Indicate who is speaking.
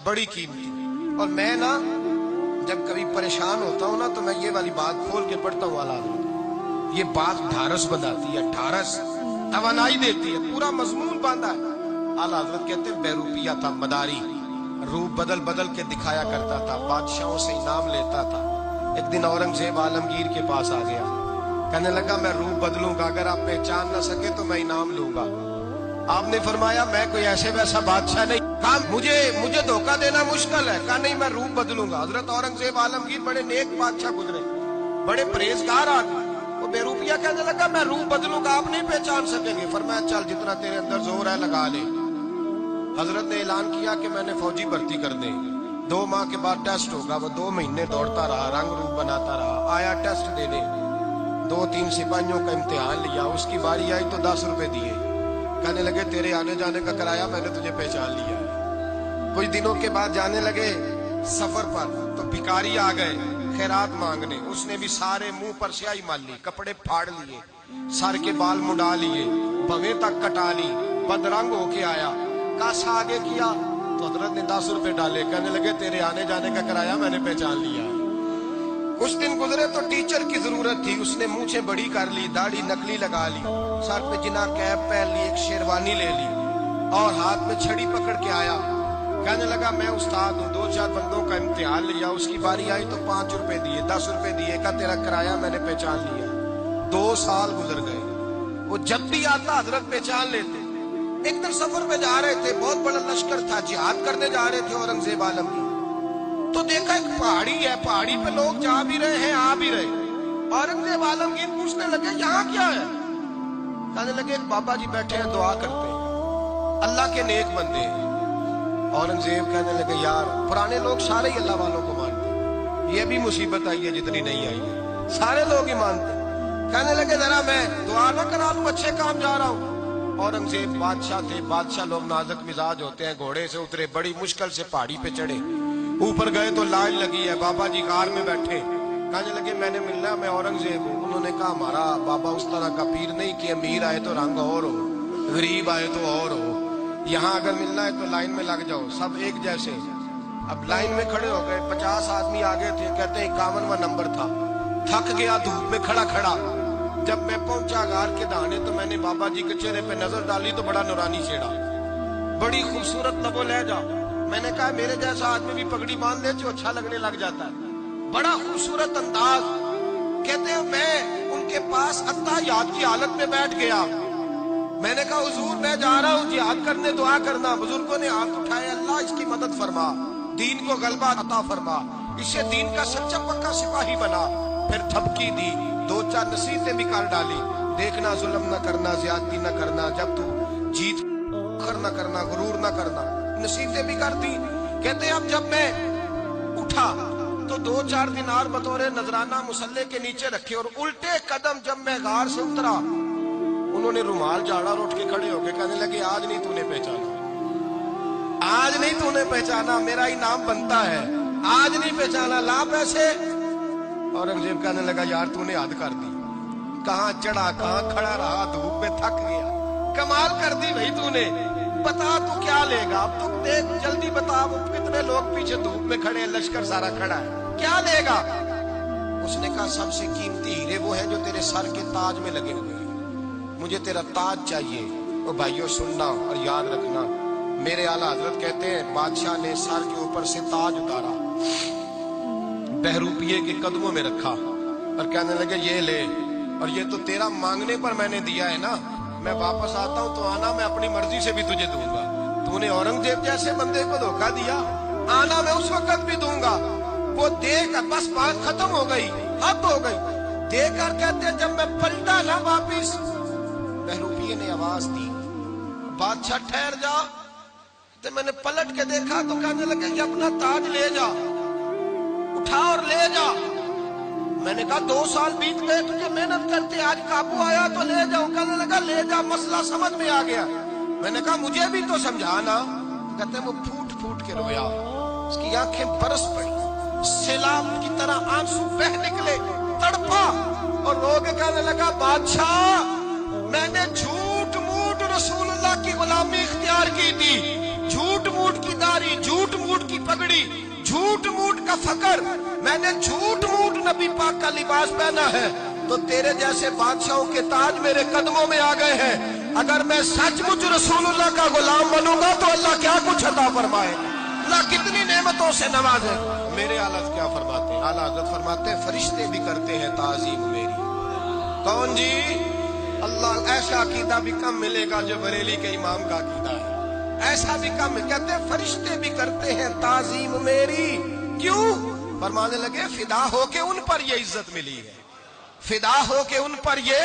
Speaker 1: बड़ी कीमती। और मैं ना जब कभी परेशान होता हूँ ना तो मैं ये वाली बात खोल के पढ़ता हूँ। आला हज़रत ये बात ढारस बनाती है, ढारस तवानाई देती है, पूरा मजमून बांधा है। आला हज़रत कहते हैं बेरूपिया था, मदारी, रूप बदल बदल के दिखाया करता था, बादशाहों से इनाम लेता था। एक दिन औरंगजेब आलमगीर के पास आ गया, कहने लगा मैं रूप बदलूंगा, अगर आप पहचान न सके तो मैं इनाम लूंगा। आपने फरमाया मैं कोई ऐसे वैसा बादशाह नहीं, कहा मुझे धोखा देना मुश्किल है, कहा नहीं मैं रूप बदलूंगा। हजरत औरंगजेब आलमगीर बड़े नेक बादशाह गुजरे, बड़े परहेजगार आदमी, वो बेरूपिया कहने लगा मैं रूप बदलूंगा, आप नहीं पहचान सकेंगे। फरमाया चल जितना तेरे अंदर जोर है लगा ले। हजरत ने ऐलान किया कि मैंने फौजी भर्ती कर दे, 2 माह के बाद टेस्ट होगा। वो 2 महीने दौड़ता रहा, रंग रूप बनाता रहा, आया टेस्ट देने, 2-3 सिपाहियों का इम्तिहान लिया, उसकी बारी आई तो 10 रुपए दिए, कहने लगे तेरे आने जाने का किराया मैंने तुझे पहचान लिया है। कुछ दिनों के बाद जाने लगे सफर पर तो भिखारी आ गए खैरात मांगने, उसने भी सारे मुंह पर स्याही मार ली, कपड़े फाड़ लिए, सर के बाल मुंडा लिए, भवें तक कटा ली, बदरंग होके आया, कासा आगे किया तो हजरत ने 10 रुपए डाले, कहने लगे तेरे आने जाने का किराया मैंने पहचान लिया है। कुछ दिन गुजरे तो टीचर की जरूरत थी, उसने मूछे बड़ी कर ली, दाढ़ी नकली लगा ली, सर पे जिना कैप पहन ली, एक शेरवानी ले ली और हाथ में छड़ी पकड़ के आया, कहने लगा मैं उस्ताद हूँ, 2-4 बंदों का इम्तिहान लिया, उसकी बारी आई तो 5 रुपए दिए, 10 रुपए दिए, का तेरा किराया मैंने पहचान लिया। 2 साल गुजर गए, वो जब भी आता हजरत पहचान लेते। एक दिन सफर पे जा रहे थे, बहुत बड़ा लश्कर था, जिहाद करने जा रहे थे औरंगजेब आलम की, तो देखा एक पहाड़ी है, पहाड़ी पे लोग जा भी रहे हैं आ भी रहे। औरंगजेब आलमगीर पूछने लगे यहाँ क्या है, कहने लगे एक बाबा जी बैठे हैं दुआ करते हैं, अल्लाह के नेक बंदे हैं। औरंगजेब कहने लगे यार पुराने लोग सारे ही अल्लाह वालों को मानते, ये भी मुसीबत आई है जितनी नहीं आई है, सारे लोग ही मानते। कहने लगे जरा मैं दुआ ना करा लूं, अच्छे काम जा रहा हूँ। औरंगजेब बादशाह थे, बादशाह लोग नाजुक मिजाज होते हैं, घोड़े से उतरे, बड़ी मुश्किल से पहाड़ी पे चढ़े, ऊपर गए तो लाइन लगी है, बाबा जी कार में बैठे, कहने लगे मैंने मिलना, मैं औरंगजेब हूँ। उन्होंने कहा हमारा बाबा उस तरह का पीर नहीं कि अमीर आए तो रंग और हो, गरीब आए तो और हो, यहाँ अगर मिलना है तो लाइन में लग जाओ, सब एक जैसे। अब लाइन में खड़े हो गए, 50 आदमी आगे थे, कहते हैं 51वां नंबर था, थक गया धूप में खड़ा खड़ा। जब मैं पहुंचा गार के दाने तो मैंने बाबा जी के चेहरे पे नजर डाली तो बड़ा नूरानी चेहरा, बड़ी खूबसूरत लबो लहजा। मैंने कहा मेरे जैसा आदमी भी पगड़ी बांध ले जो अच्छा लगने लग जाता है, बड़ा खूबसूरत अंदाज। कहते हैं मैं उनके पास अत्ताहियात की हालत में बैठ गया, मैंने कहा हुजूर मैं जा रहा हूँ जिहाद करने, दुआ करना। बुजुर्गों ने हाथ उठाए, अल्लाह इसकी मदद फरमा, दीन को गलबा अता फरमा, इससे दीन का सच्चा पक्का सिपाही बना। फिर थपकी दी, 2-4 नसीहतें भी कर डाली, देखना जुल्म न करना, ज्यादती न करना, जब तू जीत कर न करना, गुरूर न करना, नसीहतें भी कर दी। कहते अब जब मैं उठा तो 2-4 दिनार बतौरे नजराना मुसल्ले के नीचे रखे, और उल्टे कदम जब मैं गार से उतरा उन्होंने रुमाल झाड़ा और उठ के खड़े हो गए, कहने लगे आज नहीं तूने पहचाना, आज नहीं तूने पहचाना, मेरा इनाम बनता है, आज नहीं पहचाना, ला पैसे। औरंगजेब कहने लगा यार तूने हद कर दी, कहाँ चढ़ा कहाँ खड़ा रहा, धूप में थक गया, कमाल कर दी भाई तूने, बता तू क्या लेगा, अब तू देख जल्दी बता, वो कितने लोग पीछे धूप में खड़े हैं, लश्कर सारा खड़ा है, क्या लेगा। उसने कहा सबसे कीमती हीरे वो है जो तेरे सर के ताज में लगे हुए हैं, मुझे तेरा ताज चाहिए। ओ भाइयों सुनना और याद रखना, मेरे आला हजरत कहते हैं बादशाह ने सर के ऊपर से ताज उतारा, बहरूपिये के कदमों में रखा और कहने लगे ये ले, और ये तो तेरा मांगने पर मैंने दिया है ना, मैं वापस आता हूँ तो आना, मैं अपनी मर्जी से भी तुझे दूंगा। तूने औरंगजेब जैसे बंदे को धोखा दिया, आना मैं उस वक्त भी दूंगा। वो देख बस बात खत्म हो गई, हद हो गई। देकर कहते जब मैं पलटा ना वापिस, बहरूपिये ने आवाज दी बादशाह ठहर जा। तो मैंने पलट के देखा तो कहने लगे कि अपना ताज ले जा, उठा और ले जा। मैंने कहा 2 साल बीत गए तुझे मेहनत करते, आज काबू आया तो ले जाऊं। कहने लगा ले जा, मसला समझ में आ गया। मैंने कहा मुझे भी तो समझाना। कहते वो फूट फूट के रोया, उसकी आंखें बरस पड़ी, सैलाब की तरह आंसू बह निकले, तड़पा और रो के कहने लगा बादशाह मैंने झूठ मूठ रसूलुल्लाह की गुलामी इख्तियार की थी, झूठ मूठ की दाढ़ी, झूठ मूठ की झूठ मूठ का फकर, मैंने झूठ मूठ नबी पाक का लिबास पहना है, तो तेरे जैसे बादशाहों के ताज मेरे कदमों में आ गए हैं। अगर मैं सचमुच रसूलुल्लाह का गुलाम बनूंगा तो अल्लाह क्या कुछ अता फरमाए, अल्लाह कितनी नेमतों से नवाजे। मेरे आला क्या फरमाते हैं? आला हज़रत फरमाते हैं फरिश्ते भी करते हैं ताजीम मेरी। कौन जी? अल्लाह। ऐसा अकीदा भी कम मिलेगा जो बरेली के इमाम का अकीदा है, ऐसा भी कम। कहते हैं फरिश्ते भी करते हैं ताजीम मेरी। क्यों? फरमाने लगे फिदा होके उन पर ये इज्जत मिली है, फिदा होके उन पर ये